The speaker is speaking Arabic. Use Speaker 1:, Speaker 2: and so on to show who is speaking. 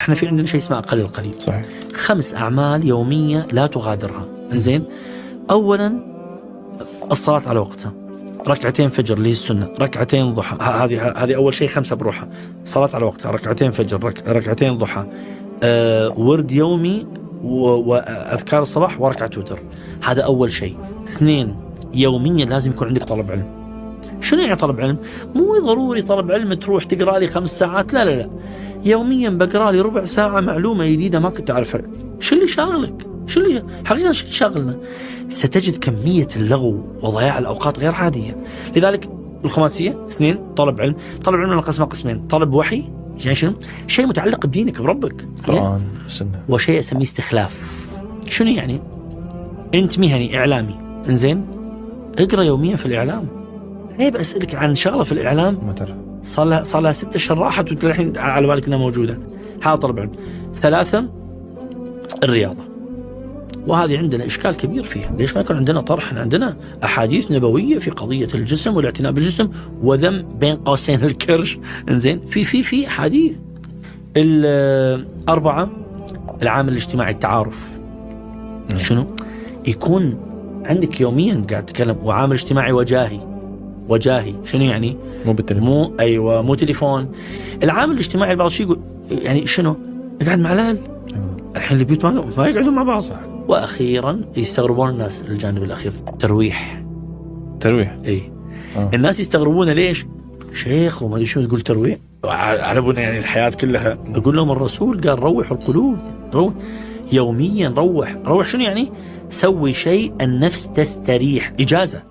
Speaker 1: احنا في عندنا شيء اسمه أقل القليل.
Speaker 2: صحيح.
Speaker 1: 5 أعمال يومية لا تغادرها. إنزين، أولا الصلاة على وقتها، ركعتين فجر اللي هي السنة، ركعتين ضحى، هذه أول شيء 5 بروحها. صلاة على وقتها، ركعتين فجر، ركعتين ضحى، ورد يومي وأذكار الصباح وركعة وتر. هذا أول شيء. 2 يوميا لازم يكون عندك طلب علم. شنو يعني طلب علم؟ مو ضروري طلب علم تروح تقرأ لي 5 ساعات، لا لا لا، يوميا بقرأ لي ربع ساعة معلومة جديدة ما كنت أعرفها. شو اللي شاغلك؟ شو اللي حقيقة شو اللي شاغلنا؟ ستجد كمية اللغو وضياع الأوقات غير عادية. لذلك الخماسية 2 طلب علم. طلب علم نقسمه قسمين: طلب وحي، يعني شنو؟ شيء متعلق بدينك بربك،
Speaker 2: قرآن سنة.
Speaker 1: وشيء أسميه استخلاف. شنو يعني؟ أنت مهني إعلامي، إنزين، اقرأ يوميا في الإعلام. عيب أسألك عن شغلة في الإعلام
Speaker 2: ما ترى
Speaker 1: صار لها 6 أشهر راحت وأنت الحين على بالك أنها موجودة. هذا طلب علم. 3 الرياضة، وهذه عندنا إشكال كبير فيها. ليش ما يكون عندنا طرح؟ عندنا أحاديث نبوية في قضية الجسم والاعتناء بالجسم وذم بين قوسين الكرش. إنزين، في أحاديث. 4 العامل الاجتماعي، التعارف. شنو؟ يكون عندك يوميا قاعد تتكلم. وعامل اجتماعي وجاهي، شنو يعني؟
Speaker 2: مو بالتليفون.
Speaker 1: مو تليفون. العامل الاجتماعي البعض شيء يقول يعني شنو؟ يقعد مع الأهل. الحين البيوت ما يقعدون مع بعض. صح. وأخيرا يستغربون الناس الجانب الأخير، ترويح. إيه. الناس يستغربون ليش؟ شيخ وما أدري شو تقول ترويح، على بنا يعني الحياة كلها. أقول لهم الرسول قال روحوا القلوب. يوميا روح. شنو يعني؟ سوي شيء النفس تستريح، إجازة.